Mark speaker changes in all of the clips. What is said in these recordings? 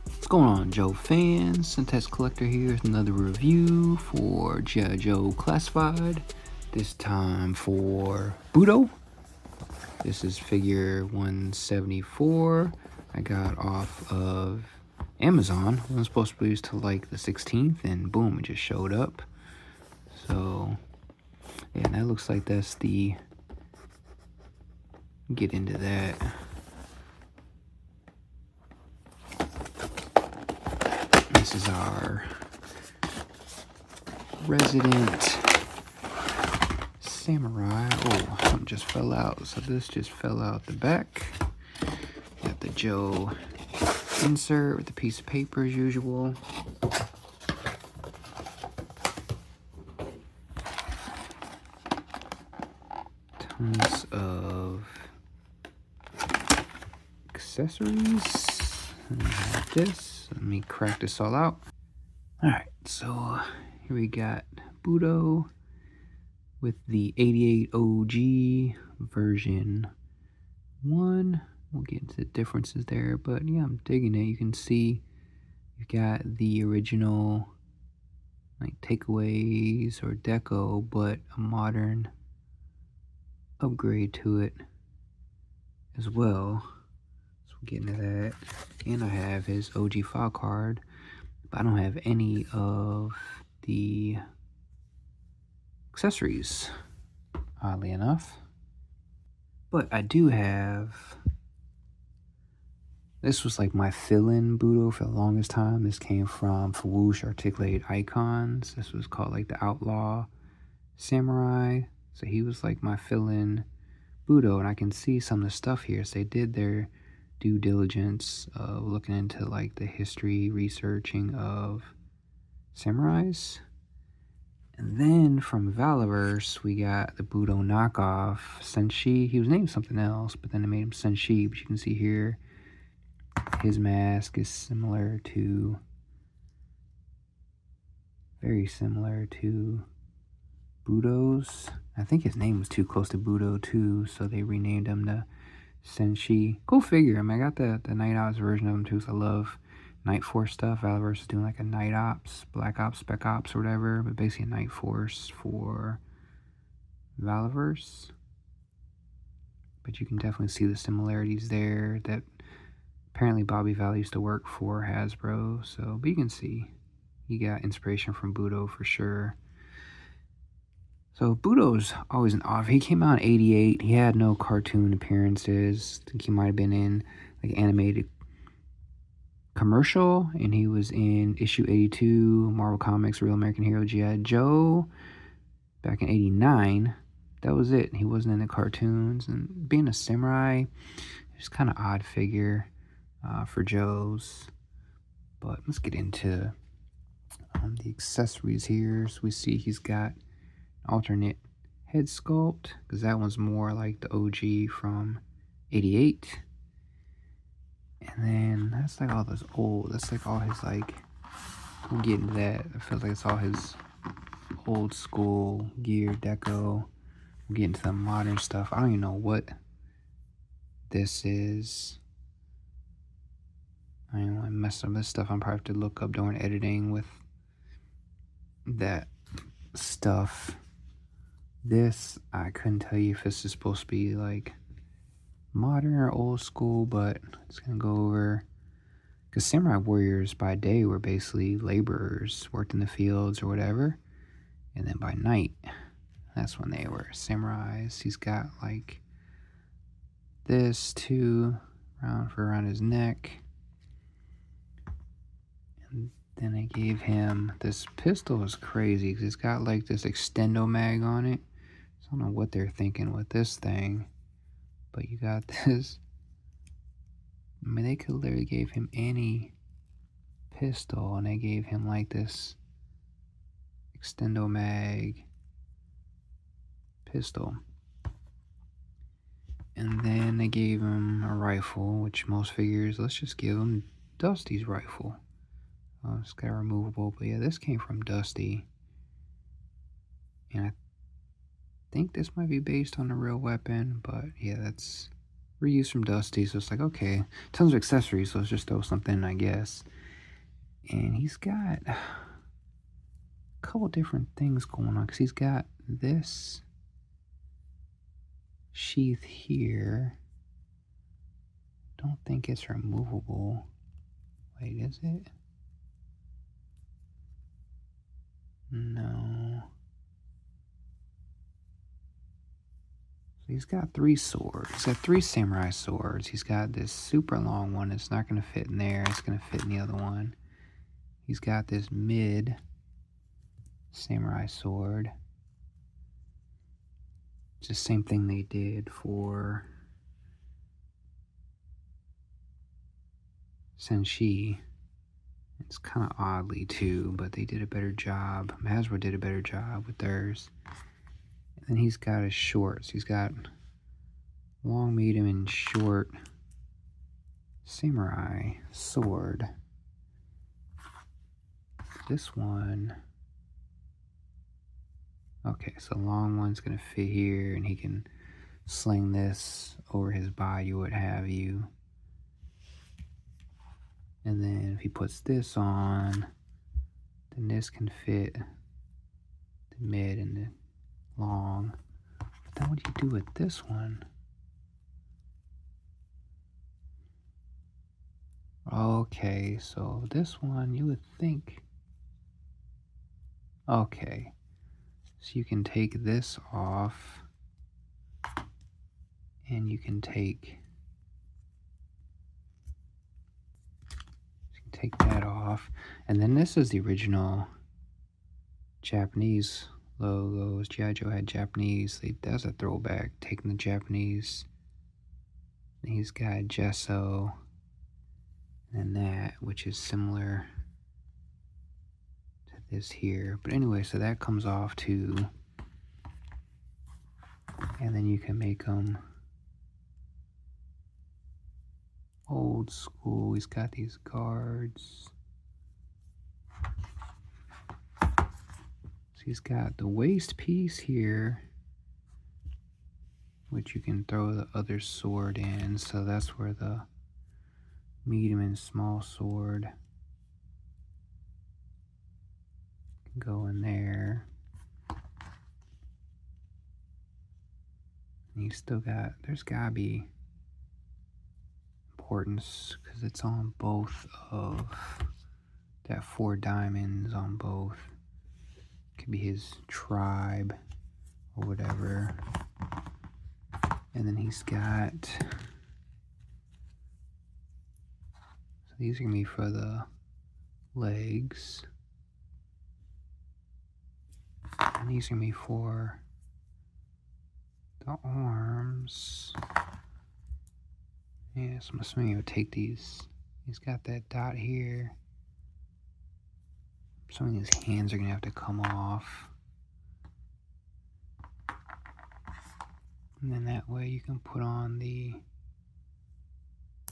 Speaker 1: What's going on, Joe fans? Syntax Collector here with another review for G.I. Joe Classified. This time for Budo. This is figure 174. I got off of Amazon. It was supposed to be used till like the 16th, and boom, it just showed up. So, yeah, that looks like that's the... Get into that. This is our resident samurai. Oh, something just fell out. So this just fell out the back. Got the Joe insert with the piece of paper as usual. Tons of accessories. And I have this. Let me crack this all out. Alright, so here we got Budo with the 88 OG version 1. We'll get into the differences there, but yeah, I'm digging it. You can see you got the original like takeaways or deco, but a modern upgrade to it as well. So we'll get into that. And I have his OG file card, but I don't have any of the accessories, oddly enough. But I do have... This was like my fill-in Budo for the longest time. This came from Fawoosh Articulated Icons. This was called like the Outlaw Samurai. So he was like my fill-in Budo, and I can see some of the stuff here. So they did their due diligence of looking into like the history, researching of samurais. And then from Valiverse, we got the Budo knockoff Senshi. He was named something else, but then they made him Senshi. But you can see here, his mask is similar to, very similar to Budo's. I think his name was too close to Budo too, so they renamed him to Senshi. Go figure. I mean, I got the Night Ops version of him too, so I love Night Force stuff. Valiverse is doing like a Night Ops, Black Ops, Spec Ops, or whatever, but basically a Night Force for Valiverse. But you can definitely see the similarities there. That apparently Bobby Val used to work for Hasbro, so but you can see he got inspiration from Budo for sure. So Budo's always an odd. He came out in '88. He had no cartoon appearances. I think he might have been in like animated commercial, and he was in issue 82 Marvel Comics Real American Hero G.I. Joe back in '89. That was it. He wasn't in the cartoons. And being a samurai, it's kind of odd figure for Joe's. But let's get into the accessories here. So we see he's got alternate head sculpt, because that one's more like the OG from '88. And then that's like all those old, that's like all his like, we'll get into that. It feels like it's all his old school gear deco. We'll get into the modern stuff. I don't even know what this is. I don't want to mess up this stuff. I'm probably have to look up during editing with that stuff. This, I couldn't tell you if this is supposed to be like modern or old school, but it's gonna go over, because samurai warriors by day were basically laborers, worked in the fields or whatever, and then by night, that's when they were samurais. He's got like this too, around his neck, and then they gave him this pistol. Is crazy because it's got like this extendo mag on it. So I don't know what they're thinking with this thing. But you got this. I mean, they could literally gave him any pistol, and they gave him like this extendo mag pistol. And then they gave him a rifle, which most figures, let's just give him Dusty's rifle. It's got removable, but yeah, this came from Dusty. And think this might be based on a real weapon, but yeah, that's reused from Dusty, so it's like, okay. Tons of accessories, so let's just throw something in, I guess. And he's got a couple different things going on, because he's got this sheath here. Don't think it's removable. Wait, is it? No. So he's got 3 swords. He's got 3 samurai swords. He's got this super long one. It's not going to fit in there. It's going to fit in the other one. He's got this mid samurai sword. It's the same thing they did for Senshi. It's kind of oddly too, but they did a better job. Hasbro did a better job with theirs. And then he's got his shorts. He's got long, medium, and short samurai sword. This one, okay, so the long one's gonna fit here, and he can sling this over his body, what have you. And then if he puts this on, then this can fit the mid and the long. But then what do you do with this one? Okay, so this one you would think, okay, so you can take this off, and you can take that off, and then this is the original Japanese logos. G.I. Joe had Japanese. That's a throwback, taking the Japanese. And he's got gesso, and then that, which is similar to this here. But anyway, so that comes off too, and then you can make them old school. He's got these guards. So he's got the waist piece here, which you can throw the other sword in. So that's where the medium and small sword can go in there. And you still got, there's gotta be importance, because it's on both of that 4 diamonds on both. Could be his tribe or whatever. And then he's got, so these are gonna be for the legs, and these are gonna be for the arms. Yeah, so I'm assuming he'll take these. He's got that dot here. I'm assuming his hands are gonna have to come off. And then that way you can put on the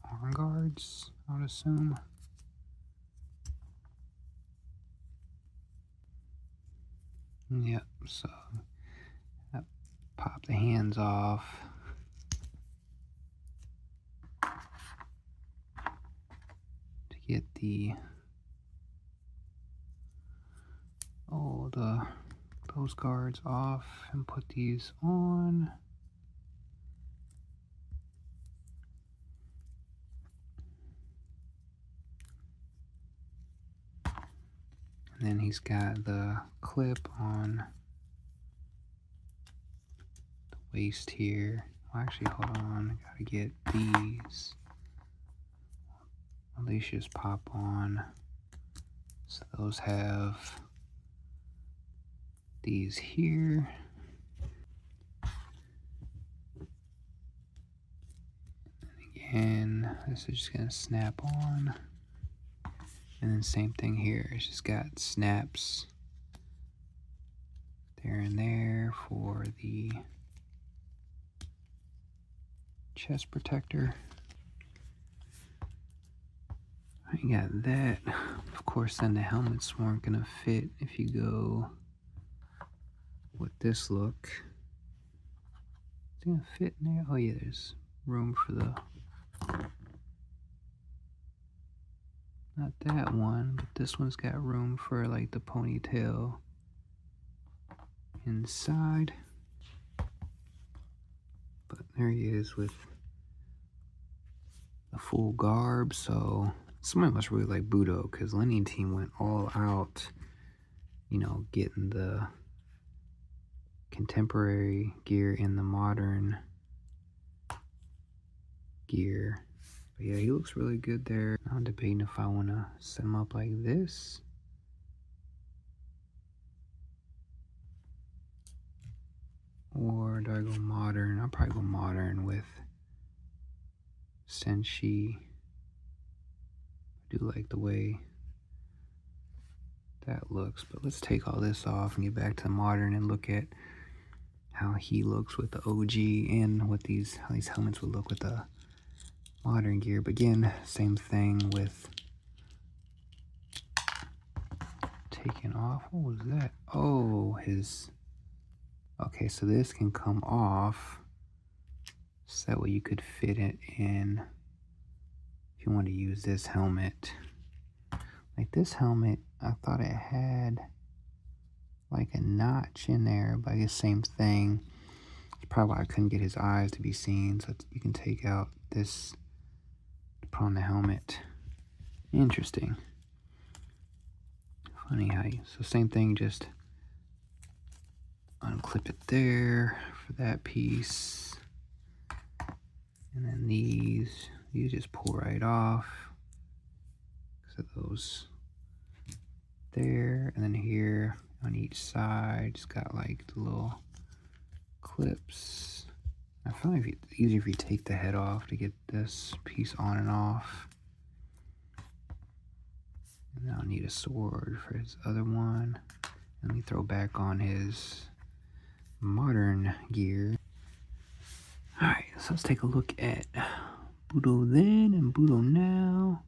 Speaker 1: arm guards, I would assume. Yep, so pop the hands off. To get those guards off and put these on. And then he's got the clip on the waist here. Well, actually, hold on. I gotta get these. At least just pop on. So those have these here. And again, this is just gonna snap on. And then same thing here. It's just got snaps there and there for the chest protector. I got that. Of course, then the helmets weren't gonna fit if you go with this look. gonna fit in there? Oh yeah, there's room for the, not that one, but this one's got room for like the ponytail inside. But there he is with the full garb. So somebody must really like Budo, because Lineage Team went all out, you know, getting the contemporary gear in the modern gear. But yeah, he looks really good there. I'm debating if I want to set him up like this, or do I go modern? I'll probably go modern with Senshi. I do like the way that looks, but let's take all this off and get back to modern and look at how he looks with the OG and what how these helmets would look with the modern gear. But again, same thing with taking off. What was that? Oh, his, okay, so this can come off, so that way you could fit it in if you want to use this helmet. Like this helmet, I thought it had like a notch in there, but I guess same thing. It's probably why I couldn't get his eyes to be seen. So you can take out this to put on the helmet. Interesting. Funny how you, so same thing, just unclip it there for that piece. And then these just pull right off. So those there, and then here on each side, just got like the little clips. I feel like it's easier if you take the head off to get this piece on and off. And then I'll need a sword for his other one. And let me throw back on his modern gear. Alright, so let's take a look at Budo then and Budo now.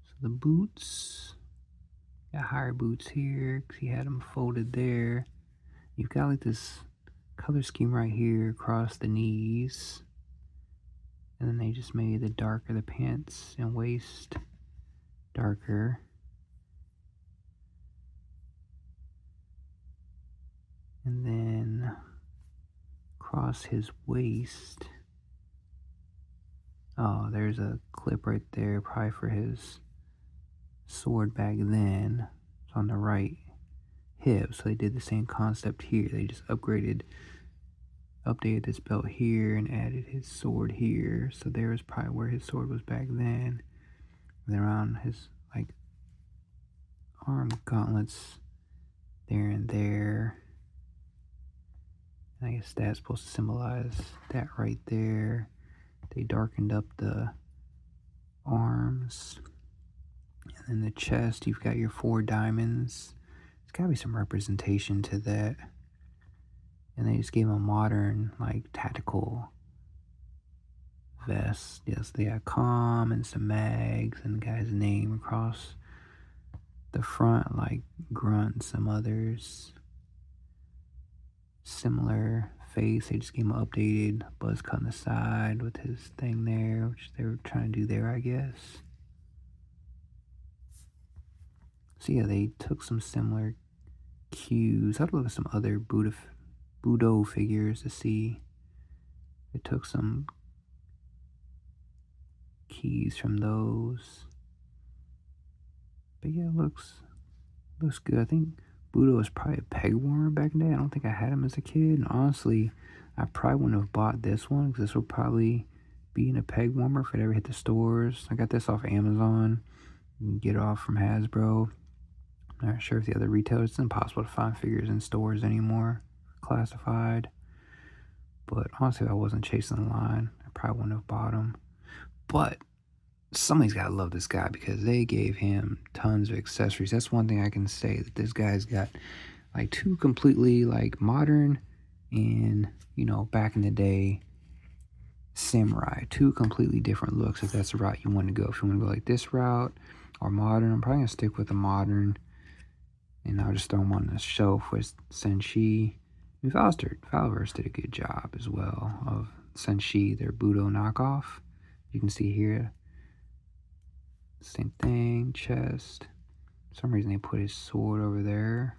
Speaker 1: So the boots, got higher boots here because he had them folded there. You've got like this color scheme right here across the knees, and then they just made the darker the pants and waist darker. And then across his waist, oh, there's a clip right there, probably for his sword back then. It's on the right hip, so they did the same concept here. They just updated this belt here and added his sword here. So there is probably where his sword was back then. And then around his like arm gauntlets there and there. And I guess that's supposed to symbolize that right there. They darkened up the arms. And then the chest, you've got your 4 diamonds. There's gotta be some representation to that. And they just gave him a modern, like, tactical vest. Yes, they got calm and some mags and the guy's name across the front, like Grunt and some others. Similar face. They just gave him an updated buzz cut on the side with his thing there, which they were trying to do there, I guess. So yeah, they took some similar cues. I'd look at some other Budo figures to see. They took some keys from those. But yeah, it looks good. I think Budo was probably a peg warmer back in the day. I don't think I had him as a kid. And honestly, I probably wouldn't have bought this one because this would probably be in a peg warmer if it ever hit the stores. I got this off Amazon. You can get it off from Hasbro. I'm not sure if the other retailers, it's impossible to find figures in stores anymore, classified. But honestly, if I wasn't chasing the line, I probably wouldn't have bought them. But somebody's got to love this guy because they gave him tons of accessories. That's one thing I can say, that this guy's got like 2 completely like modern and, you know, back in the day samurai. 2 completely different looks if that's the route you want to go. If you want to go like this route or modern, I'm probably going to stick with the modern. And I'll just throw them on the shelf with Senshi. Valverse did a good job as well of Senshi, their Budo knockoff. You can see here, same thing, chest. For some reason they put his sword over there.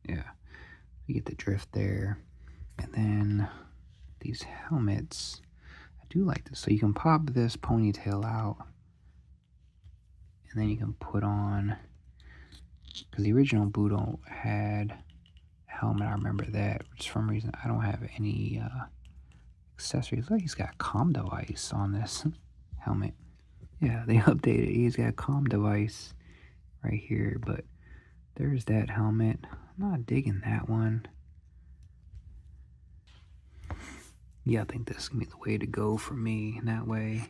Speaker 1: Yeah, you get the drift there. And then these helmets, I do like this. So you can pop this ponytail out, and then you can put on, because the original Budo had a helmet, I remember that. For some reason, I don't have any accessories. Look, he's got comm device on this helmet. Yeah, they updated. He's got a comm device right here, but there's that helmet. I'm not digging that one. Yeah, I think this is gonna be the way to go for me. In that way,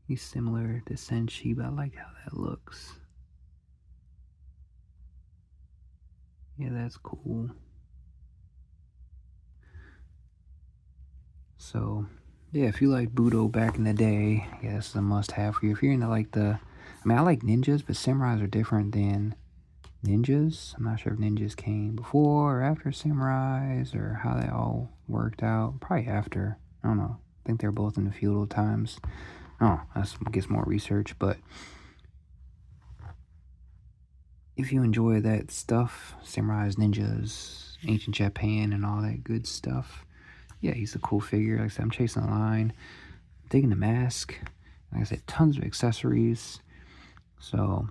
Speaker 1: he's similar to Senshi, but I like how that looks. Yeah, that's cool. So, yeah, if you like Budo back in the day, yeah, this is a must-have for you. If you're into like I like ninjas, but samurais are different than ninjas. I'm not sure if ninjas came before or after samurais or how that all worked out. Probably after. I don't know. I think they're both in the feudal times. Oh, that gets more research, but if you enjoy that stuff, samurais, ninjas, ancient Japan, and all that good stuff, yeah, he's a cool figure. Like I said, I'm chasing the line, I'm digging the mask. Like I said, tons of accessories. So,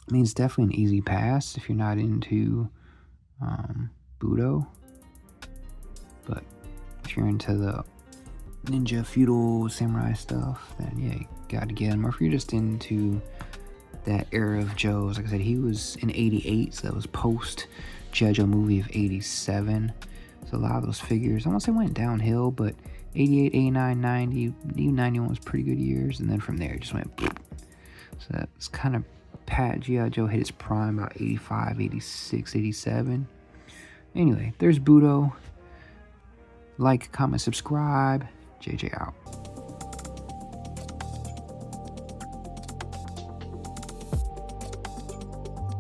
Speaker 1: I mean, it's definitely an easy pass if you're not into Budo. But if you're into the ninja, feudal, samurai stuff, then yeah, you gotta get him. Or if you're just into that era of Joe's, like I said, he was in 88, so that was post G.I. Joe movie of 87. So a lot of those figures, I won't say went downhill, but 88, 89, 90, even 91 was pretty good years, and then from there it just went boop. So that's kind of G.I. Joe hit its prime about 85, 86, 87. Anyway, there's Budo. Like, comment, subscribe. JJ out.